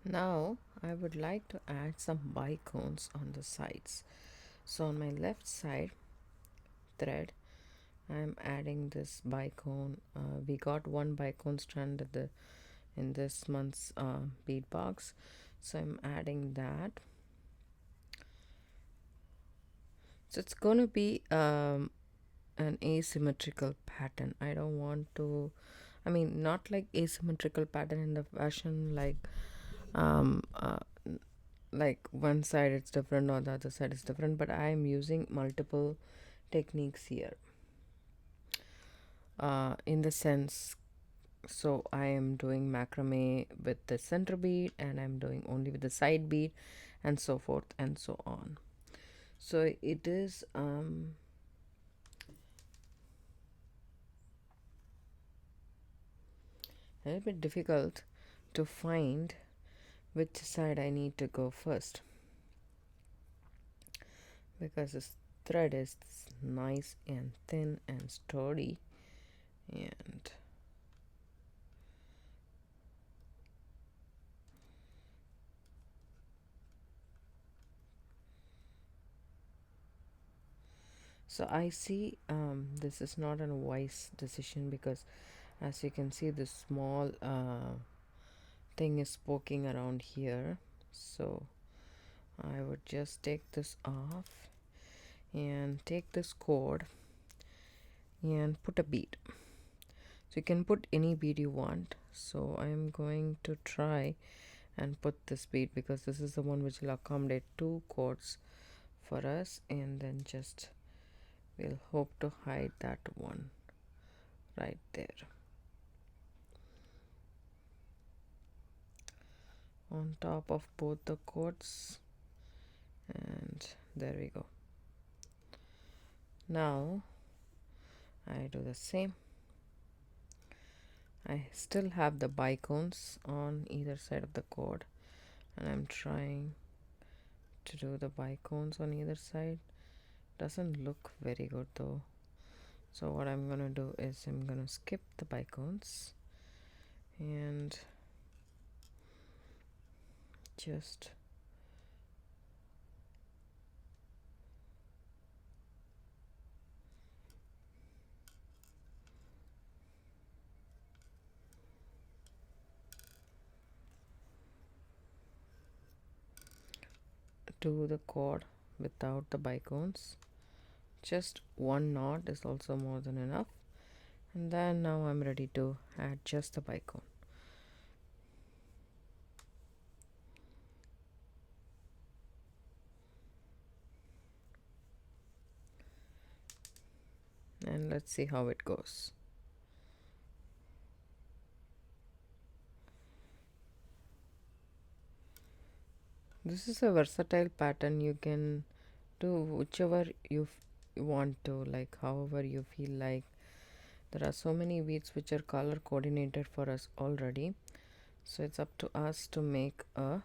Now I would like to add some bicones on the sides. So on my left side thread I'm adding this bicone. We got one bicone strand in this month's bead box, so I'm adding that. So it's going to be an asymmetrical pattern. I don't want to, I mean, not like asymmetrical pattern in the fashion um, uh, like one side it's different or the other side is different, but I am using multiple techniques here in the sense. So I am doing macrame with the center bead, and I'm doing only with the side bead, and so forth and so on. So it is a little bit difficult to find which side I need to go first, because this thread is nice and thin and sturdy, and so I see this is not a wise decision, because as you can see the small thing is poking around here. So I would just take this off and take this cord and put a bead. So you can put any bead you want. So I am going to try and put this bead, because this is the one which will accommodate two cords for us, and then just we'll hope to hide that one right there on top of both the cords, and there we go. Now I do the same. I still have the bicones on either side of the cord, and I'm trying to do the bicones on either side. Doesn't look very good though. So what I'm gonna do is I'm gonna skip the bicones and just do the cord without the bicones. Just one knot is also more than enough, and then now I'm ready to add just the bicone. And let's see how it goes. This is a versatile pattern. You can do whichever you want to, like however you feel like. There are so many beads which are color coordinated for us already, so it's up to us to make a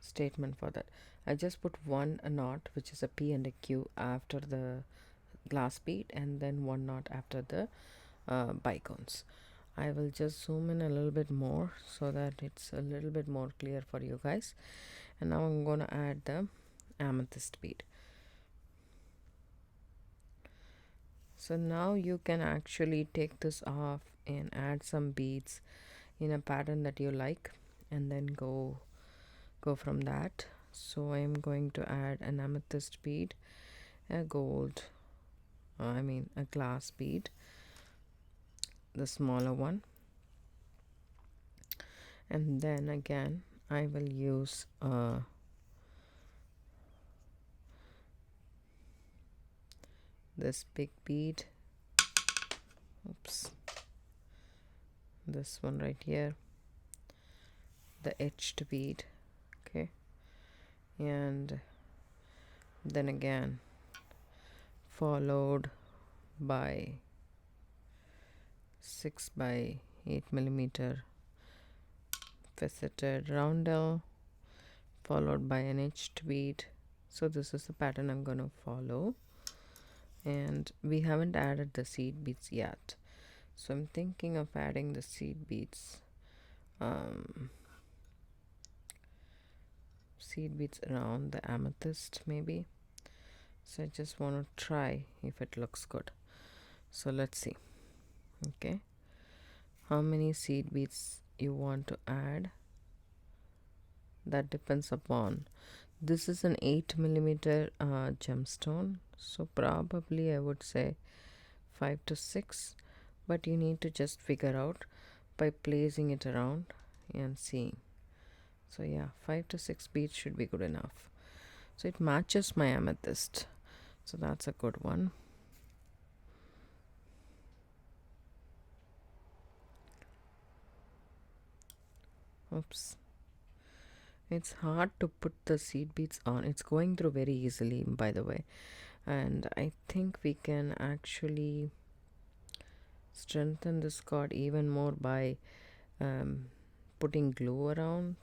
statement for that. I just put one knot, which is a P and a Q, after the glass bead, and then one knot after the bicones. I will just zoom in a little bit more so that it's a little bit more clear for you guys. And now I'm going to add the amethyst bead. So now you can actually take this off and add some beads in a pattern that you like, and then go from that. So I am going to add an amethyst bead, a gold, a glass bead, the smaller one, and then again I will use this big bead, oops, this one right here, the etched bead, okay, and then again followed by 6 by 8 millimeter faceted roundel, followed by an etched bead. So this is the pattern I'm going to follow, and we haven't added the seed beads yet, so I'm thinking of adding the seed beads seed beads around the amethyst maybe. So I just want to try if it looks good. So let's see. Okay, how many seed beads you want to add, that depends upon. This is an 8mm gemstone, so probably I would say 5 to 6, but you need to just figure out by placing it around and seeing. So yeah, 5 to 6 beads should be good enough. So it matches my amethyst, so that's a good one. Oops, it's hard to put the seed beads on. It's going through very easily, by the way, and I think we can actually strengthen this cord even more by putting glue around,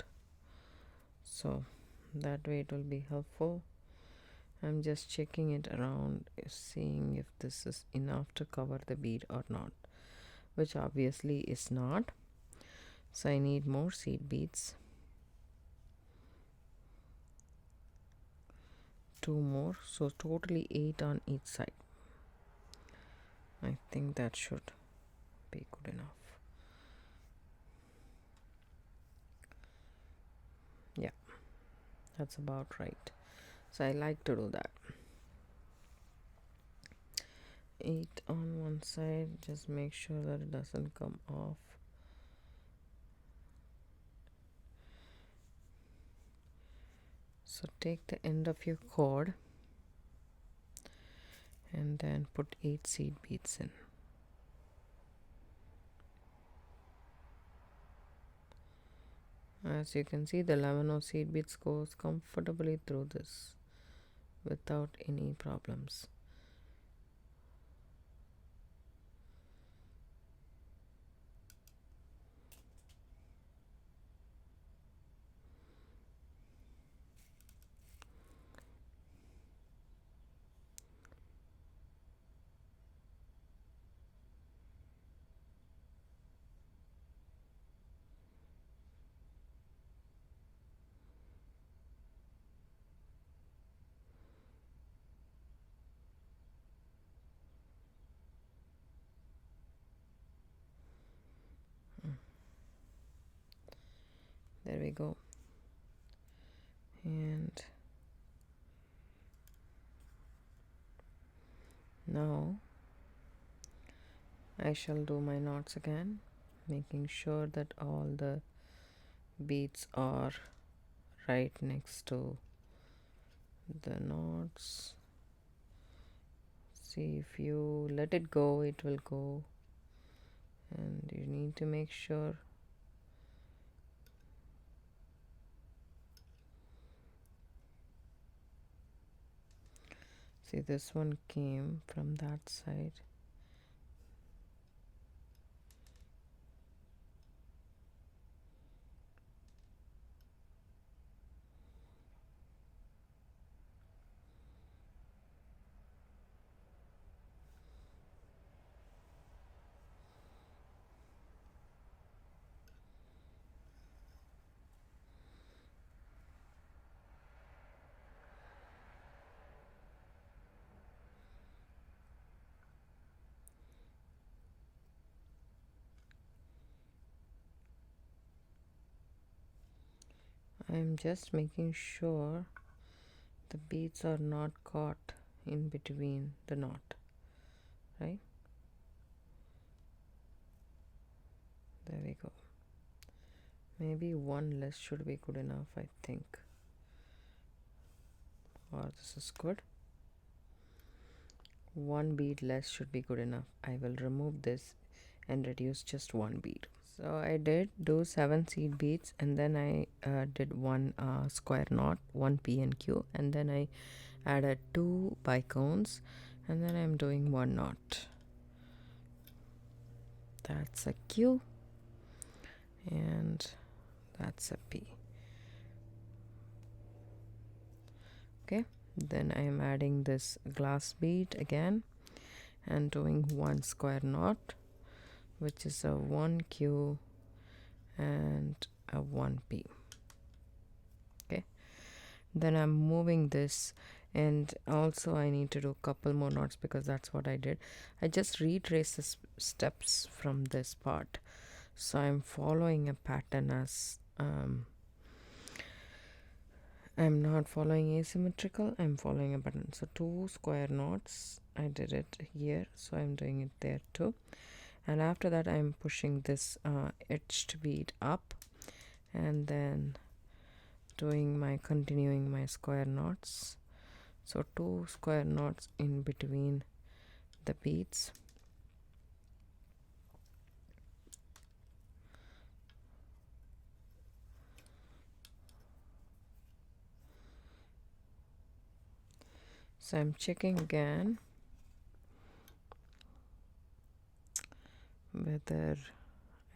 so that way it will be helpful. I'm just checking it around, seeing if this is enough to cover the bead or not, which obviously is not. So I need more seed beads, 2 more, so totally 8 on each side. I think that should be good enough. Yeah, that's about right. So I like to do that. 8 on one side, just make sure that it doesn't come off. So take the end of your cord and then put 8 seed beads in. As you can see, the 11 seed beads goes comfortably through this without any problems. There we go. And now I shall do my knots again, making sure that all the beads are right next to the knots. See, if you let it go, it will go, and you need to make sure. See, this one came from that side. I'm just making sure the beads are not caught in between the knot, right? There we go. Maybe one less should be good enough, I think. Or this is good. One bead less should be good enough. I will remove this and reduce just one bead. So I did do 7 seed beads, and then I did one square knot, one P and Q, and then I added 2 bicones, and then I'm doing one knot. That's a Q and that's a P. Okay, then I'm adding this glass bead again and doing one square knot, which is a 1Q and a 1P. Okay, Then I'm moving this, and also I need to do a couple more knots because that's what I did. I just retraced the steps from this part, so I'm following a pattern as I'm not following asymmetrical, I'm following a pattern. So 2 square knots, I did it here, so I'm doing it there too. And after that I'm pushing this etched bead up, and then continuing my square knots. So 2 square knots in between the beads. So I'm checking again whether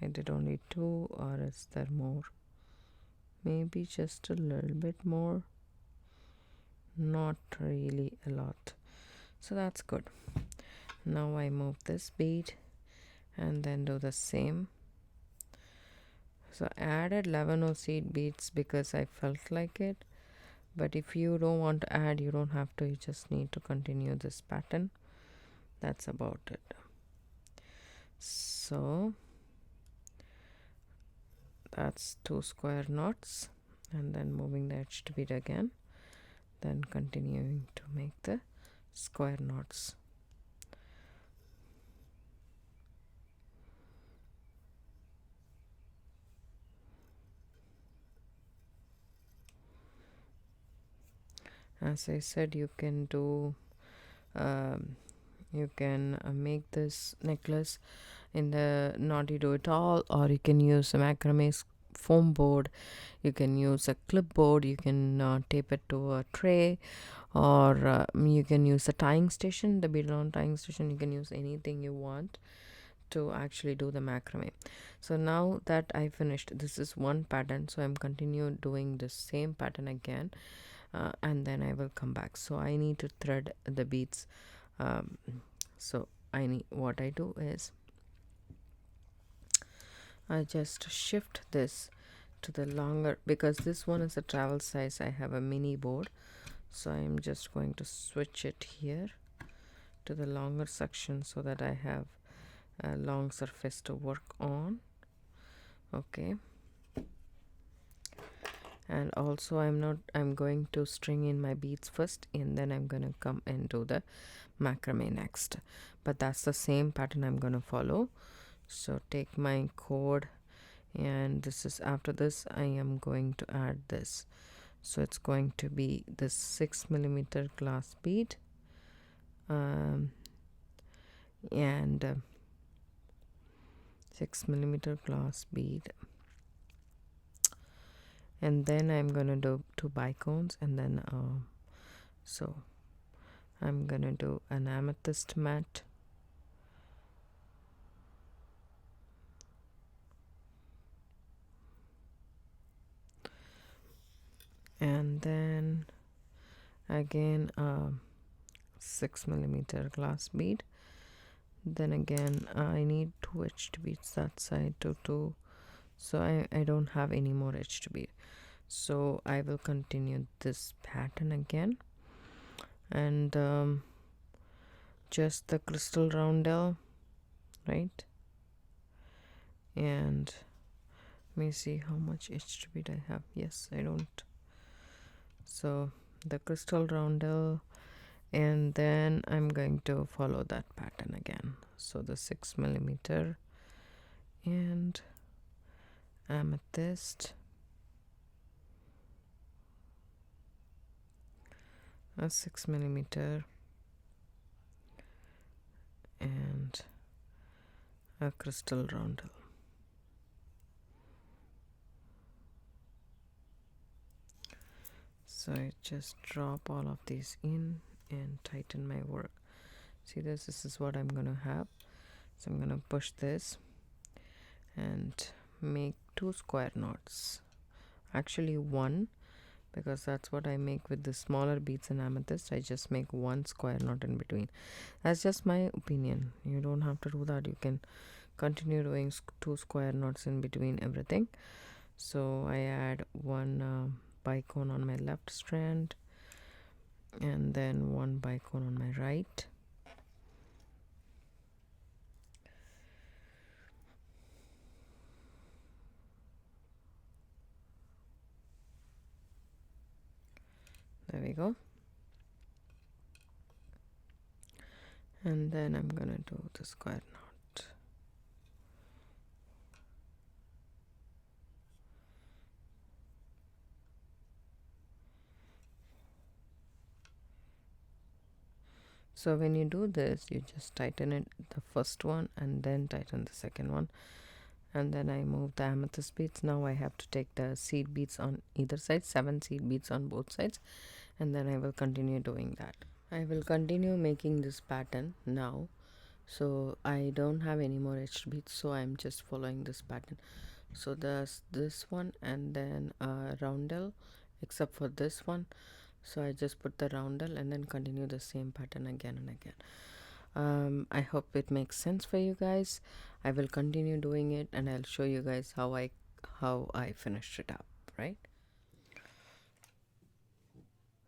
I did only 2 or is there more. Maybe just a little bit more, not really a lot, so that's good. Now I move this bead and then do the same. So I added 11 seed beads because I felt like it, but if you don't want to add, you don't have to, you just need to continue this pattern. That's about it. So that's 2 square knots, and then moving the edged bead again, then continuing to make the square knots. As I said, you can do make this necklace in the Naughty Do It All, or you can use a macrame foam board, you can use a clipboard, you can tape it to a tray, or you can use a tying station, the beaded on tying station. You can use anything you want to actually do the macrame. So now that I finished, this is one pattern, so I'm continue doing the same pattern again, and then I will come back. So I need to thread the beads. So what I do is I just shift this to the longer, because this one is a travel size. I have a mini board, so I'm just going to switch it here to the longer section so that I have a long surface to work on. Okay, and also I'm going to string in my beads first, and then I'm going to come and do the macrame next, but that's the same pattern I'm going to follow. So take my cord, and this is, after this I am going to add this. So it's going to be this 6mm glass bead, and 6mm glass bead, and then I'm gonna do 2 bicones, and then so I'm gonna do an amethyst matte, and then again 6mm glass bead. Then again I need 2 etched beads that side to so I don't have any more etched bead, so I will continue this pattern again, and just the crystal roundel, right? And let me see how much etched bead I have. Yes, I don't. So the crystal roundel, and then I'm going to follow that pattern again. So the 6mm and amethyst, a 6mm and a crystal roundel. So I just drop all of these in and tighten my work. See this is what I'm gonna have. So I'm gonna push this and make 2 square knots, actually 1, because that's what I make with the smaller beads and amethyst. I just make 1 square knot in between. That's just my opinion. You don't have to do that. You can continue doing 2 square knots in between everything. So I add 1 bicone on my left strand and then one bicone on my right. There we go. And then I'm gonna do the square knot. So when you do this, you just tighten it, the first one, and then tighten the second one. And then I move the amethyst beads. Now I have to take the seed beads on either side, 7 seed beads on both sides, and then I will continue doing that. I will continue making this pattern now. So I don't have any more etched beads, so I'm just following this pattern. So there's this one and then a roundel, except for this one. So I just put the roundel and then continue the same pattern again and again. I hope it makes sense for you guys. I will continue doing it and I'll show you guys how I finished it up, right?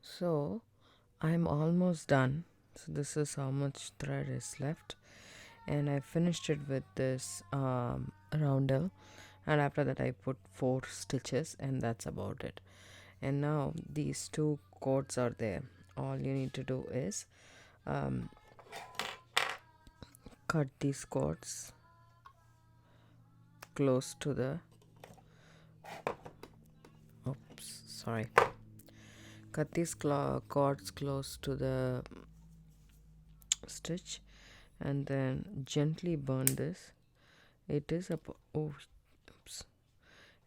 So I'm almost done. So this is how much thread is left, and I finished it with this roundel, and after that I put 4 stitches, and that's about it. And now these 2 cords are there. All you need to do is cut these cords close to the cut these cords close to the stitch, and then gently burn this. It is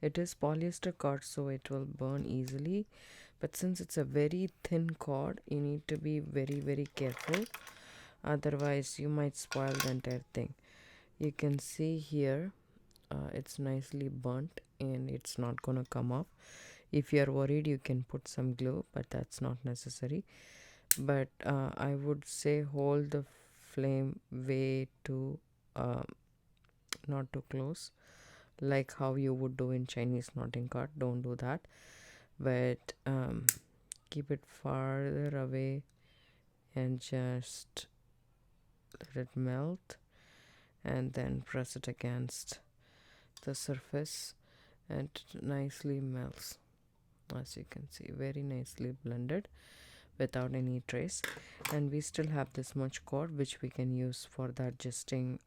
it is polyester cord, so it will burn easily, but since it's a very thin cord, you need to be very, very careful, otherwise you might spoil the entire thing. You can see here it's nicely burnt and it's not gonna come off. If you are worried, you can put some glue, but that's not necessary. But I would say hold the flame way too not too close, like how you would do in Chinese knotting cord. Don't do that, but keep it farther away and just let it melt, and then press it against the surface and it nicely melts. As you can see, very nicely blended without any trace. And we still have this much cord which we can use for the adjusting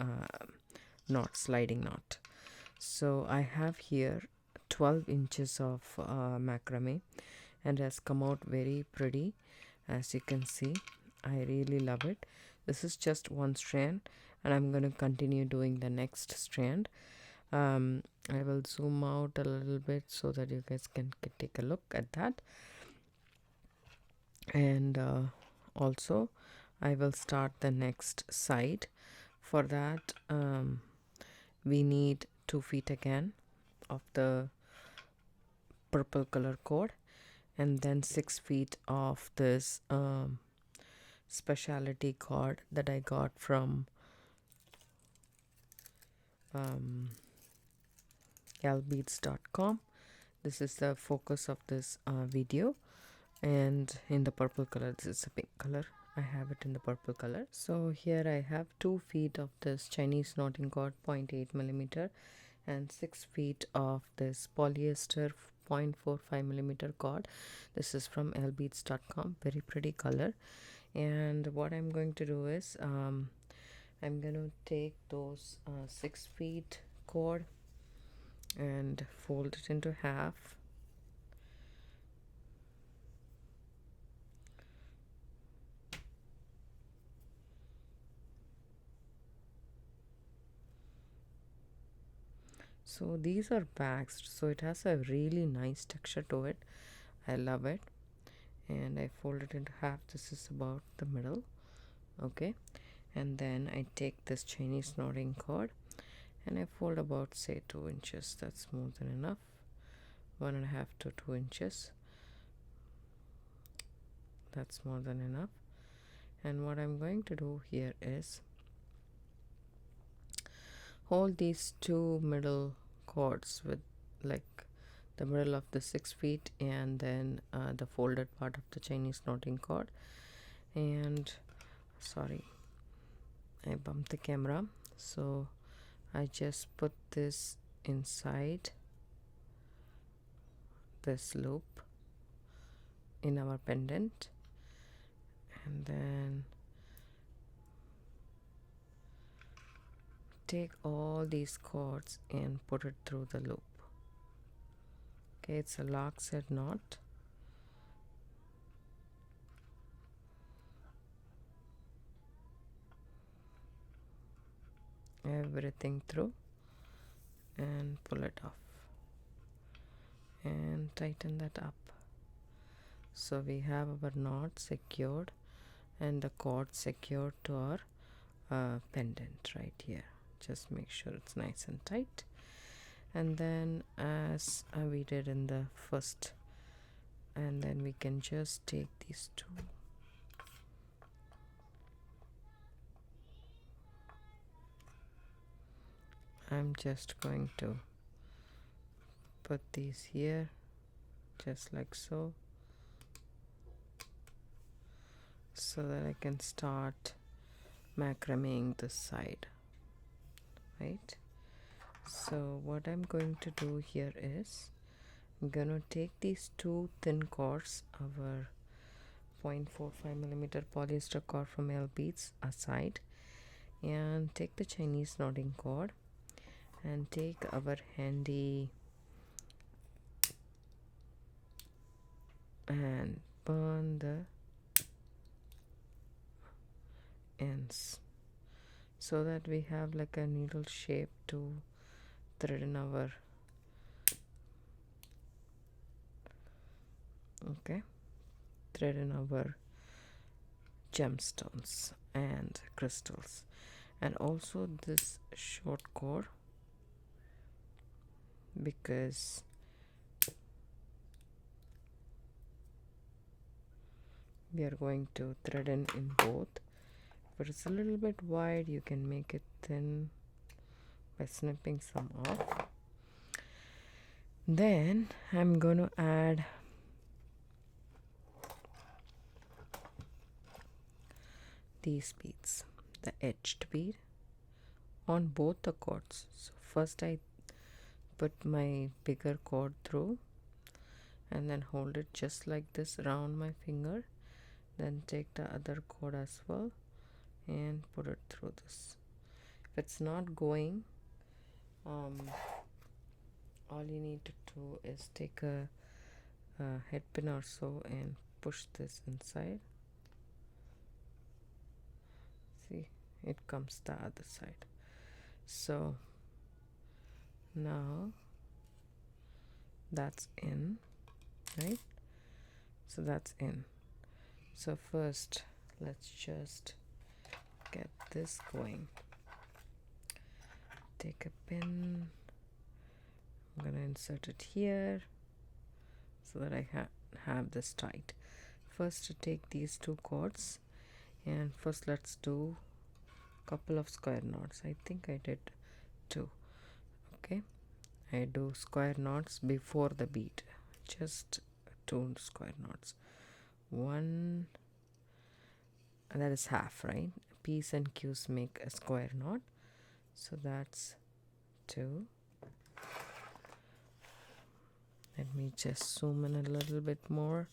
knot, sliding knot. So I have here 12 inches of macrame, and it has come out very pretty. As you can see, I really love it. This is just one strand, and I'm going to continue doing the next strand. I will zoom out a little bit so that you guys can take a look at that. And also I will start the next side. For that we need 2 feet again of the purple color cord, and then 6 feet of this specialty cord that I got from LBEADs.com. This is the focus of this video, and in the purple color. This is a pink color. I have it in the purple color. So here I have 2 feet of this Chinese knotting cord, 0.8 millimeter, and 6 feet of this polyester 0.45 millimeter cord. This is from LBEADs.com. Very pretty color. And what I'm going to do is I'm going to take those 6 feet cord and fold it into half. So these are waxed, so it has a really nice texture to it. I love it. And I fold it into half. This is about the middle. Okay, and then I take this Chinese knotting cord and I fold about, say, 2 inches. That's more than enough. 1.5 to 2 inches. That's more than enough. And what I'm going to do here is hold these 2 middle cords with like the middle of the 6 feet, and then the folded part of the Chinese knotting cord. And sorry, I bumped the camera, so I just put this inside this loop in our pendant, and then take all these cords and put it through the loop. Okay, it's a lock set knot. Everything through and pull it off and tighten that up. So we have our knot secured and the cord secured to our pendant right here. Just make sure it's nice and tight. And then as we did in the first, and then we can just take these two I'm just going to put these here just like so, so that I can start macrameing this side, right? So what I'm going to do here is I'm gonna take these two thin cords, our 0.45mm polyester cord from LBEADs aside, and take the Chinese knotting cord and take our handy and burn the ends so that we have like a needle shape to thread in our thread in our gemstones and crystals. And also this short cord, because we are going to thread in both, but it's a little bit wide. You can make it thin by snipping some off. Then I'm going to add these beads, the edged bead, on both the cords. So first I put my bigger cord through and then hold it just like this around my finger, then take the other cord as well and put it through this. If it's not going, all you need to do is take a head pin or so and push this inside. See, it comes the other side. So now that's in, right? So that's in. So first let's just get this going. Take a pin, I'm gonna insert it here so that I have this tight. First to take these two cords, and first let's do a couple of square knots. I think I did 2. Okay, I do square knots before the bead, just 2 square knots. 1, and that is half, right? P's and Q's make a square knot, so that's 2. Let me just zoom in a little bit more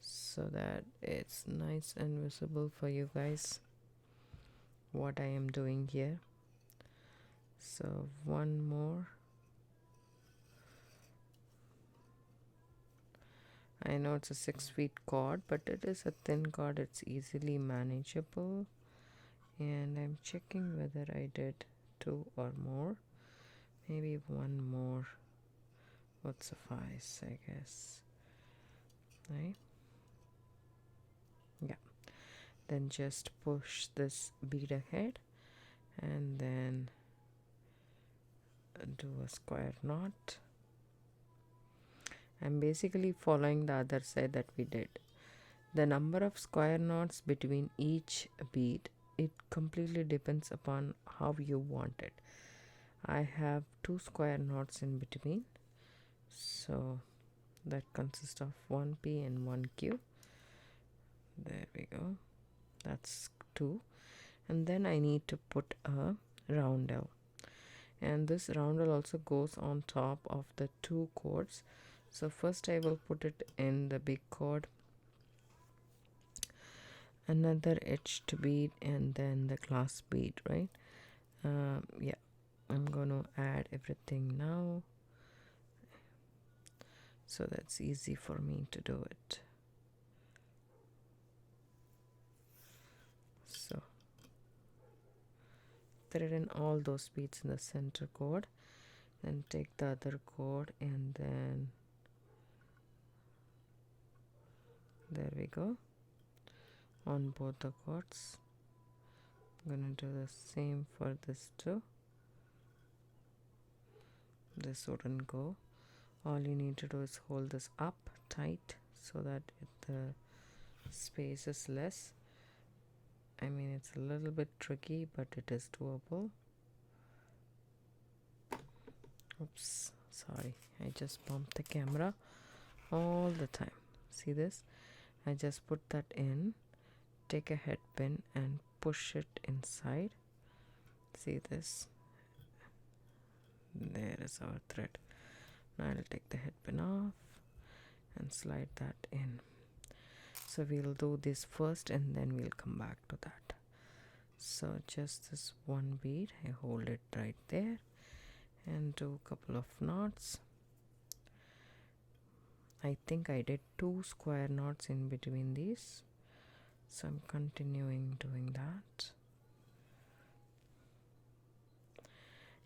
so that it's nice and visible for you guys what I am doing here. So 1 more. I know it's a 6 feet cord, but it is a thin cord. It's easily manageable. And I'm checking whether I did 2 or more. Maybe 1 more would suffice, I guess. Right? Yeah. Then just push this bead ahead and then do a square knot. I'm basically following the other side that we did. The number of square knots between each bead, it completely depends upon how you want it. I have 2 square knots in between, So that consists of 1p and 1q. There we go. That's 2. And then I need to put a roundel, and this roundel also goes on top of the 2 chords. So first I will put it in the big chord, another etched bead, and then the clasp bead, right? Yeah, I'm gonna add everything now, so that's easy for me to do it. So thread in all those beads in the center chord, then take the other chord, and then there we go, on both the chords. I'm gonna do the same for this too. This wouldn't go. All you need to do is hold this up tight so that the space is less. I mean, it's a little bit tricky, but it is doable. Oops, sorry, I just bumped the camera all the time. See this? I just put that in, take a head pin and push it inside. See this? There is our thread. Now I'll take the head pin off and slide that in. So we'll do this first and then we'll come back to that. So just this one bead, I hold it right there and do a couple of knots. I think I did 2 square knots in between these, so I'm continuing doing that.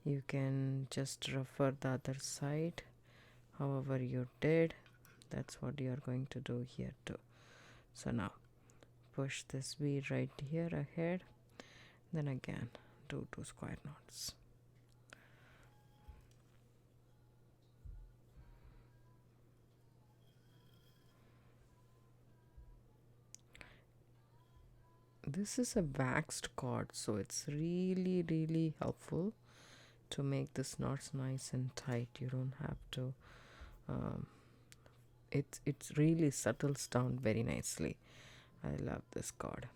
You can just refer the other side however you did. That's what you're going to do here too. So now push this bead right here ahead, then again do 2 square knots. This is a waxed cord, so it's really helpful to make this knots nice and tight. You don't have to it really settles down very nicely. I love this cord.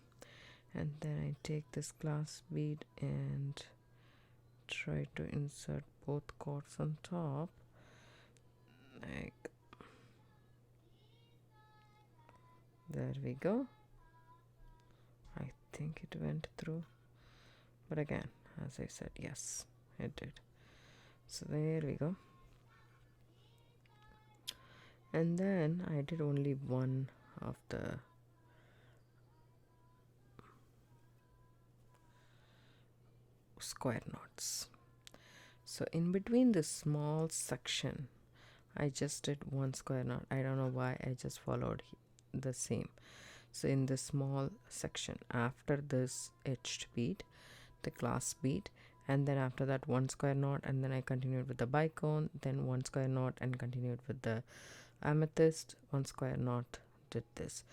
And then I take this clasp bead and try to insert both cords on top, like there we go. I think it went through, but again, as I said, yes, it did. So there we go. And then I did only one of the square knots. So in between this small section, I just did 1 square knot. I don't know why, I just followed the same. So in this small section, after this etched bead, the clasp bead, and then after that 1 square knot, and then I continued with the bicone, then 1 square knot and continued with the amethyst, 1 square knot, did this.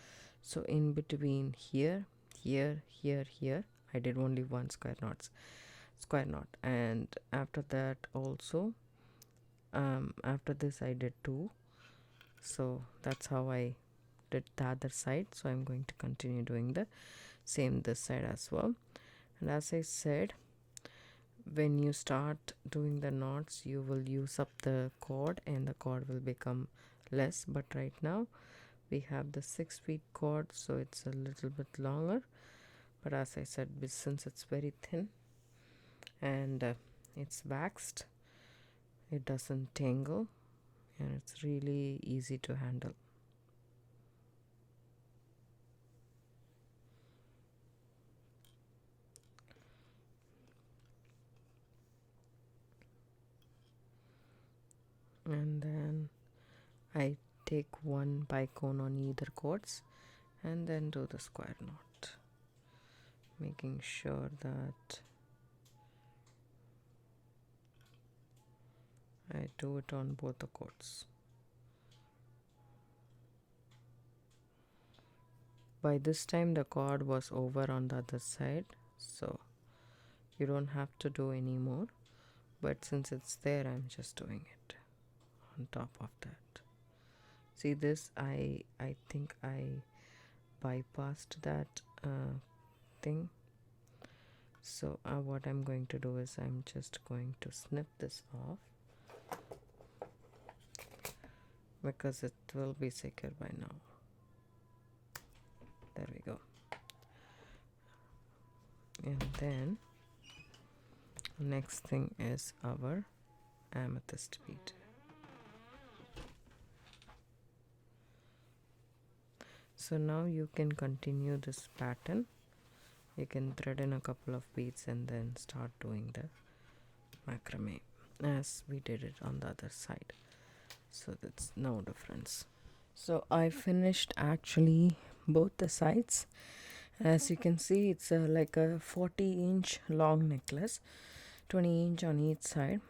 So in between here, I did only 1 square knot, and after that also after this I did 2. So that's how I did the other side. So I'm going to continue doing the same this side as well. And as I said, when you start doing the knots, you will use up the cord and the cord will become less, but right now we have the 6 feet cord, so it's a little bit longer. But as I said, since it's very thin and it's waxed, it doesn't tangle and it's really easy to handle. And then I take 1 bicone on either cords and then do the square knot, making sure that I do it on both the cords. By this time the cord was over on the other side, so you don't have to do any more, but since it's there, I'm just doing it. on top of that. See this, I think I bypassed that thing. So what I'm going to do is I'm just going to snip this off because it will be secure by now. There we go. And then next thing is our amethyst bead. So now you can continue this pattern. You can thread in a couple of beads and then start doing the macrame as we did it on the other side. So that's no difference. So I finished actually both the sides. As you can see, it's like a 40-inch long necklace, 20-inch on each side,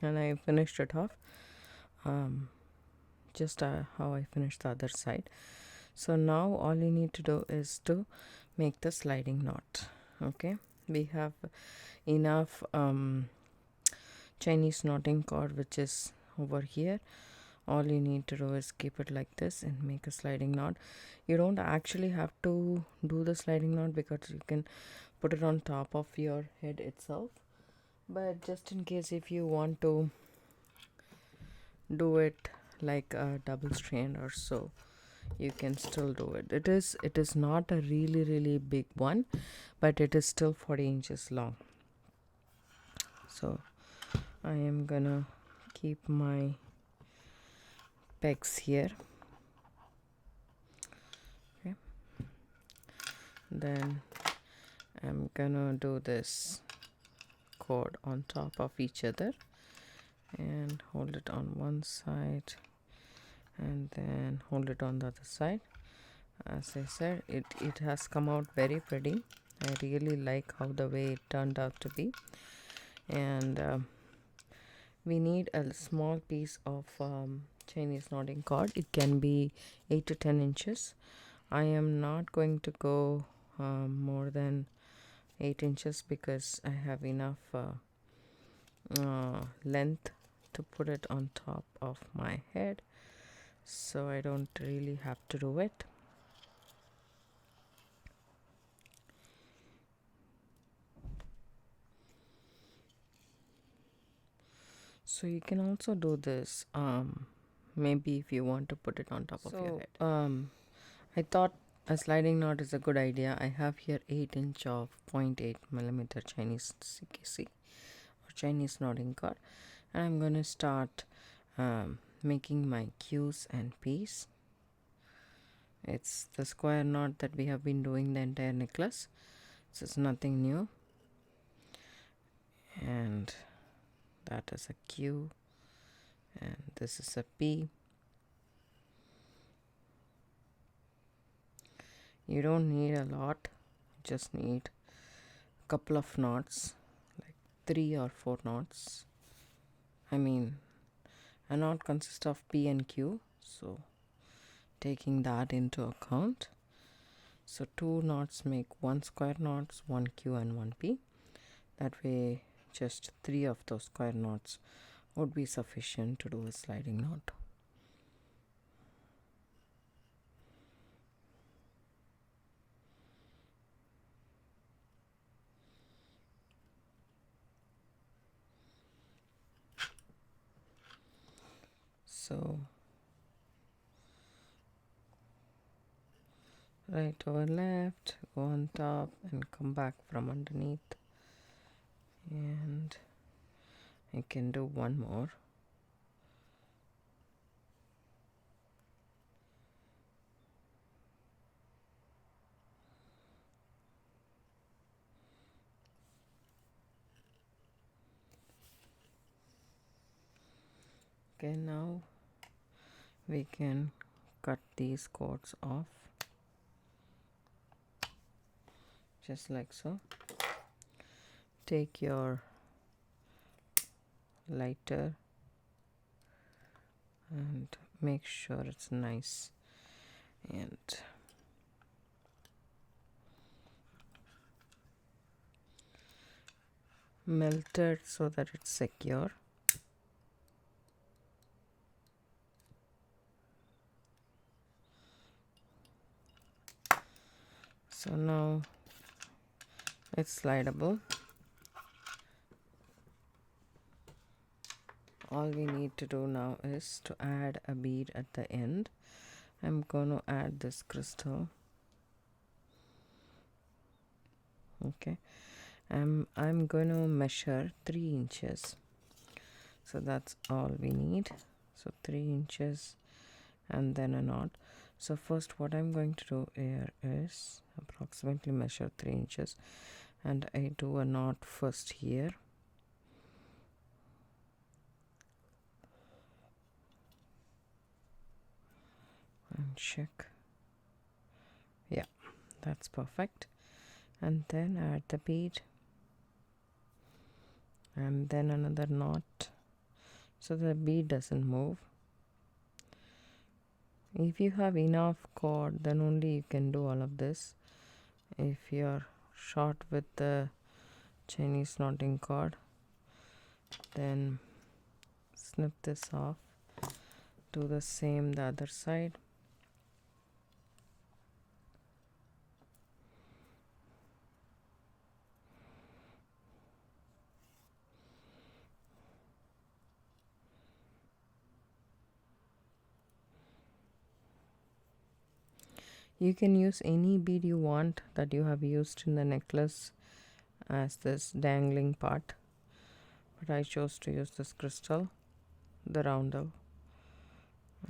and I finished it off just how I finished the other side. So now all you need to do is to make the sliding knot. Okay, we have enough Chinese knotting cord which is over here. All you need to do is keep it like this and make a sliding knot. You don't actually have to do the sliding knot because you can put it on top of your head itself, but just in case if you want to do it like a double strand or so, you can still do it. It is not a really big one, but it is still 40 inches long. So I am gonna keep my pegs here. Okay, then I'm gonna do this cord on top of each other and hold it on one side and then hold it on the other side. As I said, it has come out very pretty. I really like how the way it turned out to be. And we need a small piece of Chinese knotting cord. It can be 8 to 10 inches. I am not going to go more than 8 inches because I have enough length to put it on top of my head, so I don't really have to do it. So you can also do this maybe if you want to put it on top of your head. I thought a sliding knot is a good idea. I have here 8 inch of 0.8 millimeter Chinese CKC or Chinese knotting cord, and I'm going to start making my Q's and P's. It's the square knot that we have been doing the entire necklace. This is nothing new. And that is a Q and this is a P. You don't need a lot, just need a couple of knots, like 3 or 4 knots. I mean, a knot consists of P and Q, so taking that into account, so 2 knots make 1 square knots, 1 Q and 1 P. That way just 3 of those square knots would be sufficient to do a sliding knot. So right over left, go on top and come back from underneath, and I can do one more. Okay, now we can cut these cords off just like so. Take your lighter and make sure it's nice and melted so that it's secure. So now it's slidable. All we need to do now is to add a bead at the end. I'm going to add this crystal. Okay, I'm going to measure 3 inches. So that's all we need. So 3 inches and then a knot. So first what I'm going to do here is approximately measure 3 inches and I do a knot first here. And check. Yeah, that's perfect. And then add the bead and then another knot so the bead doesn't move. If you have enough cord, then only you can do all of this. If you're short with the Chinese knotting cord, then snip this off. Do the same the other side. You can use any bead you want that you have used in the necklace as this dangling part, but I chose to use this crystal, the roundel,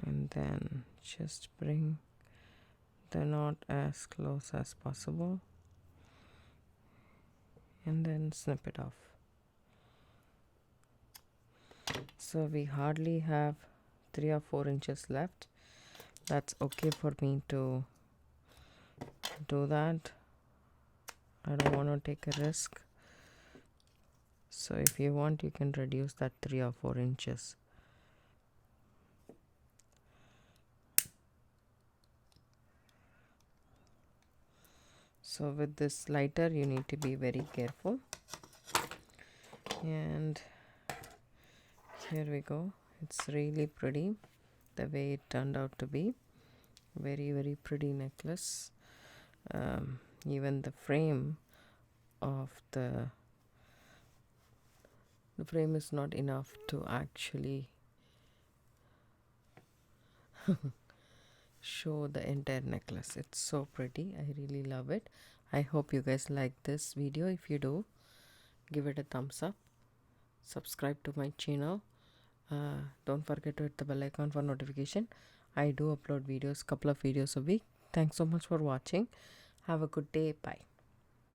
and then just bring the knot as close as possible and then snip it off. So we hardly have 3 or 4 inches left. That's okay for me to do that. I don't want to take a risk. So if you want, you can reduce that 3 or 4 inches. So with this lighter, you need to be very careful. And here we go. It's really pretty the way it turned out to be. Very, very pretty necklace. Even the frame of the frame is not enough to actually show the entire necklace. It's so pretty. I really love it. I hope you guys like this video. If you do, give it a thumbs up. Subscribe to my channel. Don't forget to hit the bell icon for notification. I do upload videos, couple of videos a week. Thanks so much for watching. Have a good day. Bye.